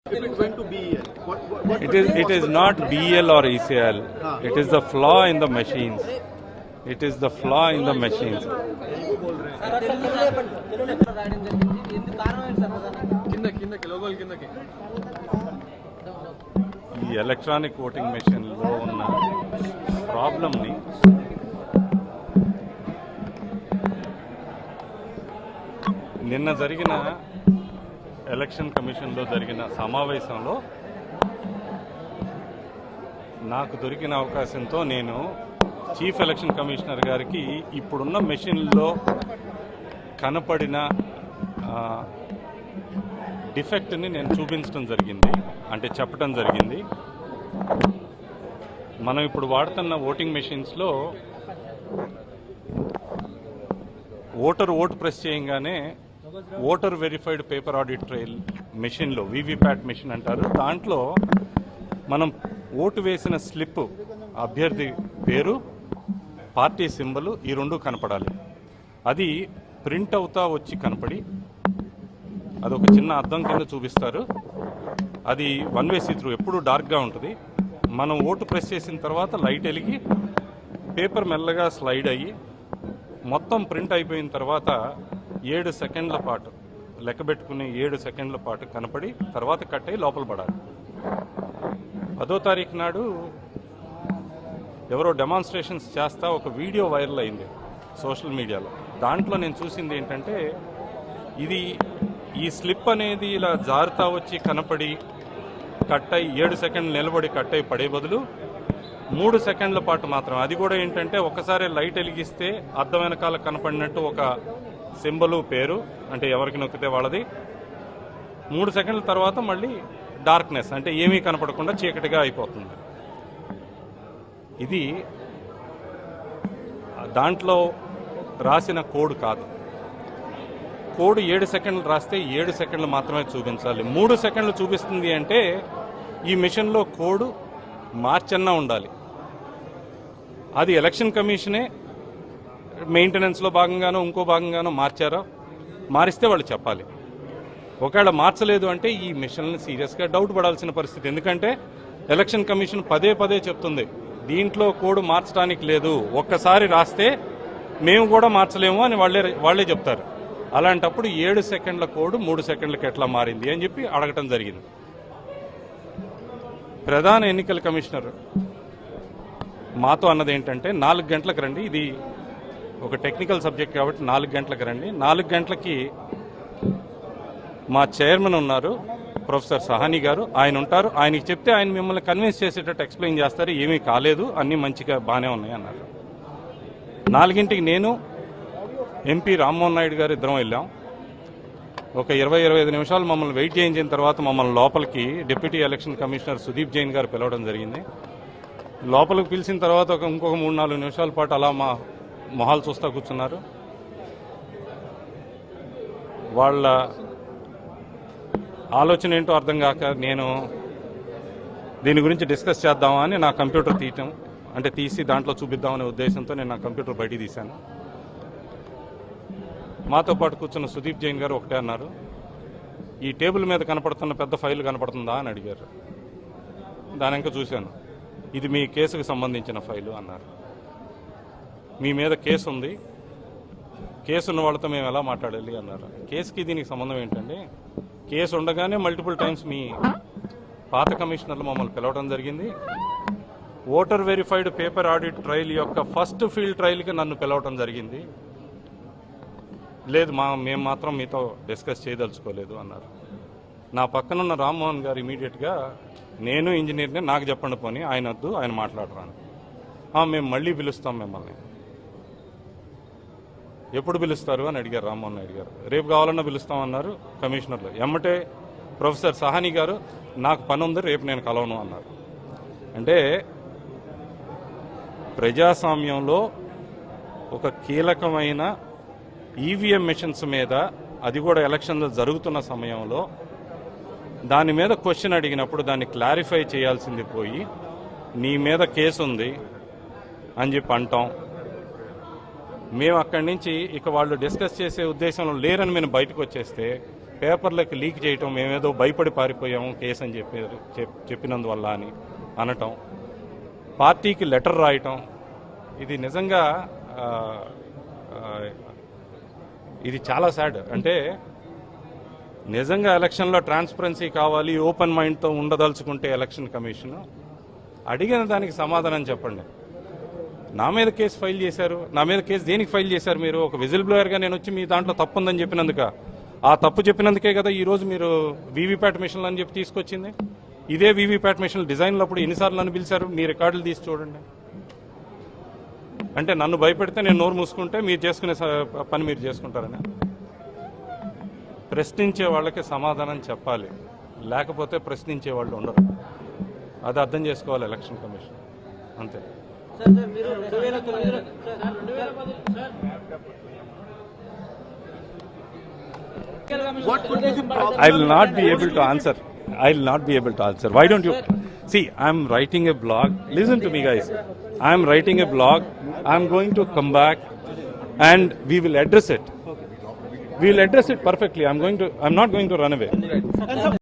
If it's going to BEL, It is not BEL or ECL. It is the flaw in the machines. It is the flaw in the machines. ఈ electronic voting మెషిన్లో ఉన్న ప్రాబ్లంని నిన్న జరిగిన election కమిషన్లో జరిగిన సమావేశంలో నాకు దొరికిన అవకాశంతో నేను చీఫ్ ఎలక్షన్ కమిషనర్ గారికి ఇప్పుడున్న మెషిన్లో కనపడిన డిఫెక్ట్ని నేను చూపించడం జరిగింది, అంటే చెప్పడం జరిగింది. మనం ఇప్పుడు వాడుతున్న ఓటింగ్ మెషిన్స్లో ఓటు ప్రెస్ చేయగానే voter verified paper audit trial మెషిన్లో వీవీప్యాట్ మెషిన్ అంటారు, దాంట్లో మనం ఓటు వేసిన స్లిప్, అభ్యర్థి పేరు, పార్టీ సింబల్ ఈ రెండు కనపడాలి. అది ప్రింట్ అవుతా వచ్చి కనపడి అదొక చిన్న అద్దం కింద చూపిస్తారు. అది వన్ వే సీ త్రూ, ఎప్పుడు డార్క్గా ఉంటుంది. మనం ఓటు ప్రెస్ చేసిన తర్వాత లైట్ వెలిగి పేపర్ మెల్లగా స్లైడ్ అయ్యి మొత్తం ప్రింట్ అయిపోయిన తర్వాత 7 సెకండ్ల పాటు లెక్కబెట్టుకుని 7 సెకండ్ల పాటు కనపడి తర్వాత కట్ అయ్యి లోపల పడాలి. 10వ తారీఖు నాడు ఎవరో డెమాన్స్ట్రేషన్స్ చేస్తా ఒక వీడియో వైరల్ అయింది సోషల్ మీడియాలో. దాంట్లో నేను చూసింది ఏంటంటే, ఇది ఈ స్లిప్ అనేది ఇలా జారుతా వచ్చి కనపడి కట్ అయ్యి 7 సెకండ్లు నిలబడి కట్ అయ్యి పడే బదులు 3 సెకండ్ల పాటు మాత్రం, అది కూడా ఏంటంటే ఒకసారి లైట్ వెలిగిస్తే అద్దం వెనకాల కనపడినట్టు ఒక సింబలు, పేరు, అంటే ఎవరికి నొక్కితే వాళ్ళది. 3 సెకండ్ల తర్వాత మళ్ళీ డార్క్నెస్, అంటే ఏమీ కనపడకుండా చీకటిగా అయిపోతుంది. ఇది దాంట్లో రాసిన కోడ్ కాదు. కోడ్ 7 సెకండ్లు రాస్తే 7 సెకండ్లు మాత్రమే చూపించాలి. 3 సెకండ్లు చూపిస్తుంది అంటే ఈ మిషన్లో కోడ్ మార్చన్నా ఉండాలి. అది ఎలక్షన్ కమిషనే మెయింటెనెన్స్లో భాగంగానో ఇంకో భాగంగానో మార్చారో, మారిస్తే వాళ్ళు చెప్పాలి. ఒకవేళ మార్చలేదు అంటే ఈ మిషన్ని సీరియస్గా డౌట్ పడాల్సిన పరిస్థితి. ఎందుకంటే ఎలక్షన్ కమిషన్ పదే పదే చెప్తుంది, దీంట్లో కోడ్ మార్చడానికి లేదు, ఒక్కసారి రాస్తే మేము కూడా మార్చలేము అని వాళ్లే చెప్తారు. అలాంటప్పుడు 7 సెకండ్ల కోడ్ 3 సెకండ్లకి ఎట్లా మారింది అని చెప్పి అడగటం జరిగింది. ప్రధాన ఎన్నికల కమిషనర్ మాతో అన్నది ఏంటంటే, 4 గంటలకు రండి, ఇది ఒక టెక్నికల్ సబ్జెక్ట్ కాబట్టి 4 గంటలకు రండి. 4 గంటలకి మా చైర్మన్ ఉన్నారు, ప్రొఫెసర్ సహానీ గారు, ఆయన ఉంటారు. ఆయనకి చెప్తే ఆయన మిమ్మల్ని కన్విన్స్ చేసేటట్టు ఎక్స్ప్లెయిన్ చేస్తారు. ఏమీ కాలేదు, అన్నీ మంచిగా బాగానే ఉన్నాయి అన్నారు. 4ంటికి నేను ఎంపీ రామ్మోహన్ నాయుడు గారు ఇద్దరం వెళ్ళాం. ఒక 20-25 నిమిషాలు మమ్మల్ని వెయిట్ చేయించిన తర్వాత మమ్మల్ని లోపలికి deputy election commissioner Sudeep Jain గారు పిలవడం జరిగింది. లోపలికి పిలిచిన తర్వాత ఇంకొక 3-4 నిమిషాల పాటు అలా మా మొహాలు చూస్తూ కూర్చున్నారు. వాళ్ళ ఆలోచన ఏంటో అర్థం కాక నేను దీని గురించి డిస్కస్ చేద్దామా అని నా కంప్యూటర్ తీసి దాంట్లో చూపిద్దామనే ఉద్దేశంతో నేను నా కంప్యూటర్ బయటికి తీశాను. మాతో పాటు కూర్చున్న సుదీప్ జైన్ గారు ఒకటే అన్నారు, ఈ టేబుల్ మీద కనపడుతున్న పెద్ద ఫైల్ కనపడుతుందా అని అడిగారు. దాని ఇంకా చూశాను, ఇది మీ కేసుకు సంబంధించిన ఫైలు అన్నారు. మీ మీద కేసు ఉంది, కేసు ఉన్న వాళ్ళతో మేము ఎలా మాట్లాడాలి అన్నారు. కేసుకి దీనికి సంబంధం ఏంటంటే, కేసు ఉండగానే మల్టిపుల్ టైమ్స్ మీ పాత కమిషనర్లు మమ్మల్ని పిలవడం జరిగింది. Voter verified paper audit trial యొక్క ఫస్ట్ ఫీల్డ్ ట్రయల్కి నన్ను పిలవడం జరిగింది. లేదు, మేము మాత్రం మీతో డిస్కస్ చేయదలుచుకోలేదు అన్నారు. నా పక్కనున్న రామ్మోహన్ గారు ఇమీడియట్గా, నేను ఇంజనీర్ని, నాకు చెప్పండి పోనీ, ఆయన వద్దు, ఆయన మాట్లాడరాను. మేము మళ్ళీ పిలుస్తాం మిమ్మల్ని. ఎప్పుడు పిలుస్తారు అని అడిగారు రామ్మోహన్ నాయుడు గారు. రేపు కావాలన్నా పిలుస్తామన్నారు కమిషనర్లు. ఎమ్మటే ప్రొఫెసర్ సహానీ గారు, నాకు పని ఉంది, రేపు నేను కలవను అన్నారు. అంటే ప్రజాస్వామ్యంలో ఒక కీలకమైన ఈవీఎం మెషిన్స్ మీద, అది కూడా ఎలక్షన్లు జరుగుతున్న సమయంలో దాని మీద క్వశ్చన్ అడిగినప్పుడు దాన్ని క్లారిఫై చేయాల్సింది పోయి, నీ మీద కేసు ఉంది అని చెప్పి అంటాం. మేము అక్కడి నుంచి ఇక వాళ్ళు డిస్కస్ చేసే ఉద్దేశంలో లేరని మేము బయటకు వచ్చేస్తే పేపర్లకు లీక్ చేయటం, మేమేదో భయపడి పారిపోయాము కేసు అని చెప్పినందువల్ల అని అనటం, పార్టీకి లెటర్ రాయటం, ఇది నిజంగా ఇది చాలా సాడ్. అంటే నిజంగా ఎలక్షన్లో ట్రాన్స్పరెన్సీ కావాలి, ఓపెన్ మైండ్తో ఉండదలుచుకుంటే ఎలక్షన్ కమిషన్ అడిగిన దానికి సమాధానం చెప్పండి. నా మీద కేసు ఫైల్ చేశారు, నా మీద కేసు దేనికి ఫైల్ చేశారు? మీరు ఒక విజిల్ బ్లోయర్గా నేను వచ్చి మీ దాంట్లో తప్పు ఉందని చెప్పినందుక, ఆ తప్పు చెప్పినందుకే కదా ఈరోజు మీరు వీవీప్యాట్ మిషన్లు అని చెప్పి తీసుకొచ్చింది. ఇదే వీవీప్యాట్ మిషన్ డిజైన్లో అప్పుడు ఎన్నిసార్లు నన్ను పిలిచారు? మీ రికార్డులు తీసి చూడండి. అంటే నన్ను భయపెడితే నేను నోరు మూసుకుంటే మీరు చేసుకునే పని మీరు చేసుకుంటారని. ప్రశ్నించే వాళ్ళకి సమాధానం చెప్పాలి, లేకపోతే ప్రశ్నించే వాళ్ళు ఉండరు. అది అర్థం చేసుకోవాలి ఎలక్షన్ కమిషన్, అంతే. I will not be able to answer. I will not be able to answer. Why don't you see? I am writing a blog. Listen to me, guys. I am writing a blog. I am going to come back, and we will address it. We will address it perfectly. I'm not going to run away.